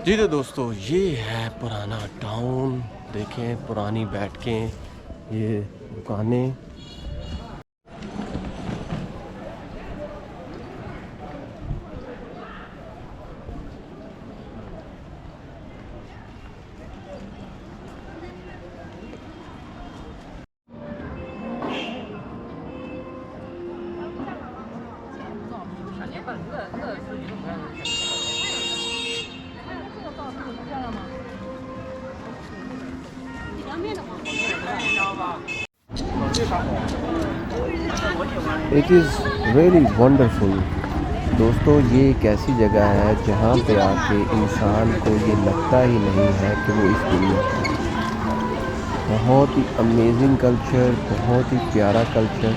जी तो दोस्तों, ये है पुराना टाउन। देखें पुरानी बैठकें, ये दुकानें। It is really wonderful. दोस्तों, ये एक ऐसी जगह है जहाँ पे आके इंसान को ये लगता ही नहीं है कि वो इस दुनिया में है। बहुत ही अमेजिंग कल्चर, बहुत ही प्यारा कल्चर।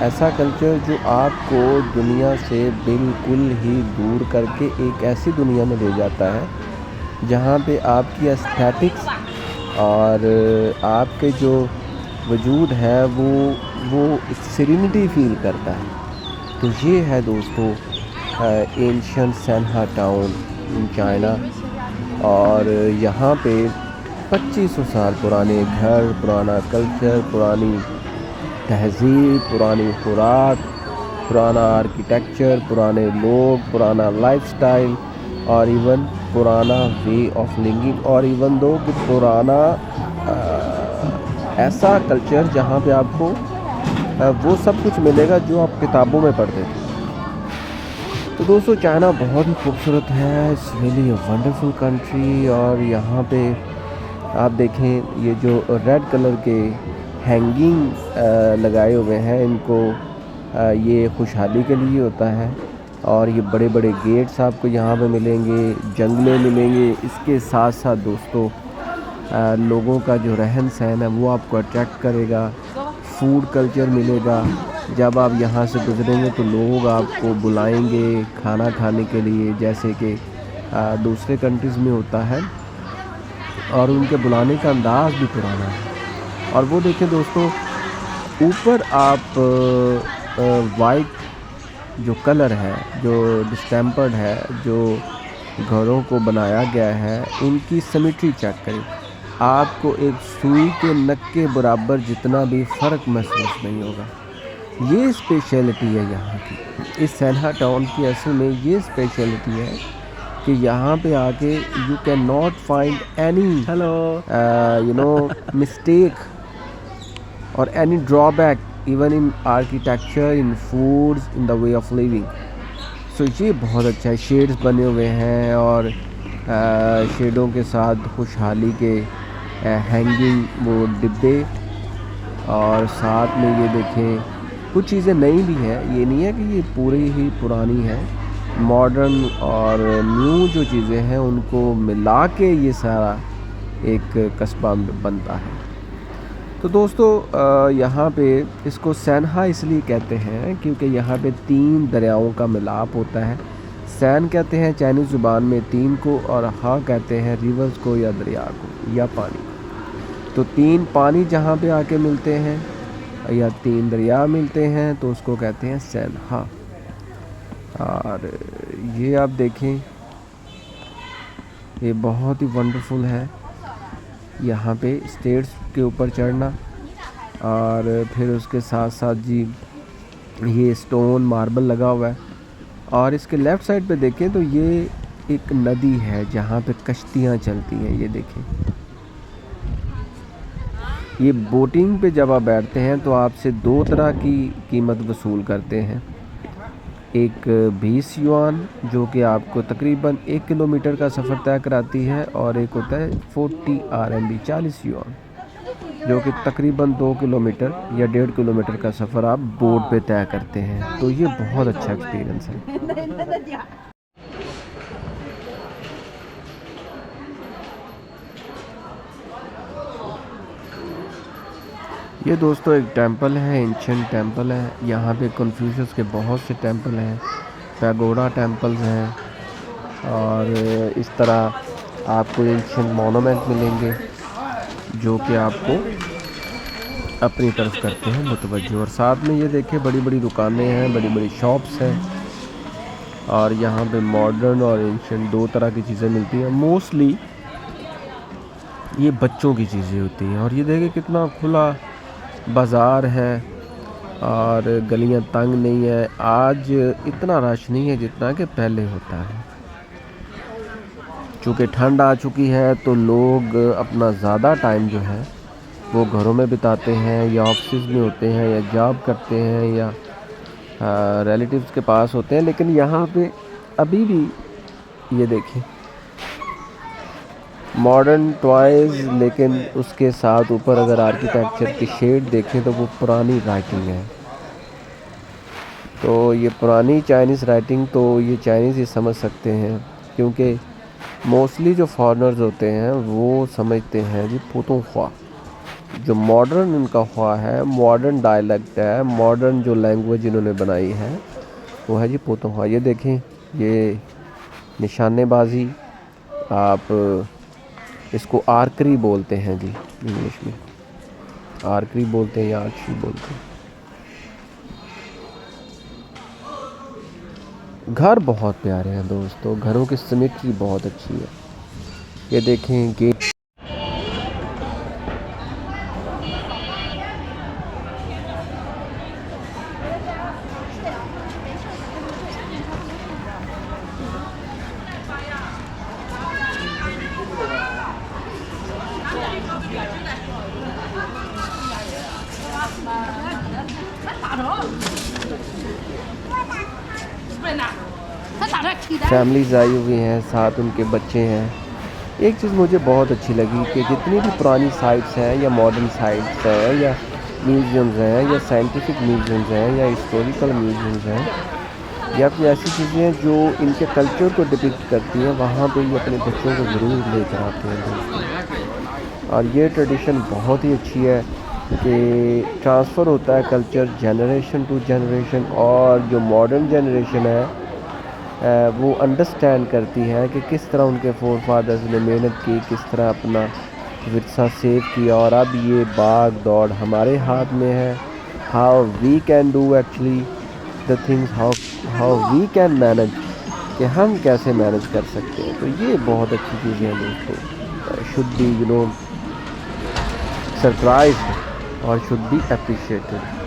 ऐसा कल्चर जो आपको दुनिया से बिल्कुल ही दूर करके एक ऐसी दुनिया में ले जाता है जहाँ पे आपकी एस्थेटिक्स और आपके जो वजूद है वो एक सेरेनिटी फील करता है। तो ये है दोस्तों एंशिएंट सैनहा टाउन इन चाइना। और यहाँ पे 2500 साल पुराने घर, पुराना कल्चर, पुरानी तहज़ीब, पुरानी खुराक, पुराना आर्किटेक्चर, पुराने लोग, पुराना लाइफस्टाइल और इवन पुराना वे ऑफ लिविंग। और इवन दो कि पुराना ऐसा कल्चर जहाँ पे आपको वो सब कुछ मिलेगा जो आप किताबों में पढ़ते थे। तो दोस्तों, चाइना बहुत ही खूबसूरत है। It's really a wonderful country. और यहाँ पे आप देखें, ये जो रेड कलर के हैंगिंग लगाए हुए हैं, इनको ये खुशहाली के लिए होता है। और ये बड़े बड़े गेट्स आपको यहाँ पे मिलेंगे, जंगले मिलेंगे। इसके साथ साथ दोस्तों, लोगों का जो रहन सहन है वो आपको अट्रैक्ट करेगा। फूड कल्चर मिलेगा। जब आप यहाँ से गुजरेंगे तो लोग आपको बुलाएंगे खाना खाने के लिए, जैसे कि दूसरे कंट्रीज़ में होता है। और उनके बुलाने का अंदाज़ भी पुराना है। और वो देखें दोस्तों, ऊपर आप वाइट जो कलर है, जो डिस्टेम्पर्ड है, जो घरों को बनाया गया है, उनकी सिमेट्री चेक करें। आपको एक सुई के नक के बराबर जितना भी फ़र्क महसूस नहीं होगा। ये स्पेशलिटी है यहाँ की। इस सैनहा टाउन की असल में ये स्पेशलिटी है कि यहाँ पे आके you can not find any mistake और any drawback even in architecture, in foods, in the way of living. So ये बहुत अच्छा है। शेड्स बने हुए हैं और शेडों के साथ खुशहाली के हैंगिंग वो डिब्बे। और साथ में ये देखें कुछ चीज़ें नई भी हैं। ये नहीं है कि ये पूरी ही पुरानी है। मॉडर्न और न्यू जो चीज़ें हैं उनको मिला के ये सारा एक कस्बा बनता है। तो दोस्तों, यहाँ पे इसको सैनहा इसलिए कहते हैं क्योंकि यहाँ पे 3 दरियाओं का मिलाप होता है। सैन कहते हैं चाइनीज़ ज़ुबान में 3 को, और हा कहते हैं रिवर्स को या दरिया को या पानी को। तो 3 पानी जहाँ पे आके मिलते हैं या 3 दरिया मिलते हैं तो उसको कहते हैं सैनहा। और ये आप देखें, ये बहुत ही वंडरफुल है यहाँ पे स्टेयर्स के ऊपर चढ़ना। और फिर उसके साथ साथ जी ये स्टोन मार्बल लगा हुआ है। और इसके लेफ़्ट साइड पे देखें तो ये एक नदी है जहाँ पे कश्तियाँ चलती हैं। ये देखें, ये बोटिंग पे जब आप बैठते हैं तो आपसे 2 तरह की कीमत वसूल करते हैं। एक 20 युआन जो कि आपको तकरीबन 1 किलोमीटर का सफ़र तय कराती है, और एक होता है 40 RMB 40 युआन जो कि तकरीबन 2 किलोमीटर या 1.5 किलोमीटर का सफ़र आप बोट पे तय करते हैं। तो ये बहुत अच्छा एक्सपीरियंस है। ये दोस्तों एक टेंपल है, एंशिएंट टेंपल है। यहाँ पे कन्फ्यूशियस के बहुत से टेंपल हैं, पैगोडा टेंपल्स हैं। और इस तरह आपको एंशिएंट मोनूमेंट मिलेंगे जो कि आपको अपनी तरफ करते हैं मुतवज्जो। और साथ में ये देखिए बड़ी बड़ी दुकानें हैं, बड़ी बड़ी शॉप्स हैं। और यहाँ पे मॉडर्न और एंशिएंट दो तरह की चीज़ें मिलती हैं। मोस्टली ये बच्चों की चीज़ें होती हैं। और ये देखिए कितना खुला बाज़ार है और गलियाँ तंग नहीं है। आज इतना रश नहीं है जितना कि पहले होता है। चूँकि ठंड आ चुकी है तो लोग अपना ज़्यादा टाइम जो है वो घरों में बिताते हैं, या ऑफिस में होते हैं, या जॉब करते हैं, या रिलेटिव्स के पास होते हैं। लेकिन यहाँ पे अभी भी ये देखें मॉडर्न टॉयज़, लेकिन उसके साथ ऊपर अगर आर्किटेक्चर की शेड देखें तो वो पुरानी राइटिंग है। तो ये पुरानी चाइनीज़ राइटिंग तो ये चाइनीज़ ही समझ सकते हैं, क्योंकि मोस्टली जो फॉरेनर्स होते हैं वो समझते हैं जी पुतों ख्वा। जो मॉडर्न इनका ख्वा है, मॉडर्न डायलेक्ट है, मॉडर्न जो लैंग्वेज इन्होंने बनाई है वो है जी पुतों ख्वा। ये देखें, ये निशानेबाजी, आप इसको आर्करी बोलते हैं जी, इंग्लिश में आर्करी बोलते हैं या आर्चरी बोलते हैं। घर बहुत प्यारे हैं दोस्तों, घरों की सिमेट्री बहुत अच्छी है। ये देखें गेट, फैमिलीज आई हुई हैं, साथ उनके बच्चे हैं। एक चीज़ मुझे बहुत अच्छी लगी कि जितनी भी पुरानी साइट्स हैं या मॉडर्न साइट्स हैं या म्यूज़ियम्स हैं या साइंटिफिक म्यूज़ियम्स हैं या हिस्टोरिकल म्यूज़ियम्स हैं या कोई ऐसी चीज़ें जो इनके कल्चर को डिपिक्ट करती हैं, वहाँ पे ये अपने बच्चों को ज़रूर लेकर आते हैं दोस्तों। और ये ट्रेडिशन बहुत ही अच्छी है कि ट्रांसफ़र होता है कल्चर जनरेशन टू जनरेशन, और जो मॉडर्न जनरेशन है वो अंडरस्टैंड करती है कि किस तरह उनके फोर फादर्स ने मेहनत की, किस तरह अपना विरसा सेव किया, और अब ये भाग दौड़ हमारे हाथ में है। How we can do actually the things, how we can manage, कि हम कैसे मैनेज कर सकते हैं। तो ये बहुत अच्छी चीज़ें हैं दोस्तों, शुड बी सरप्राइज्ड और शुड बी अप्रिशिएटेड।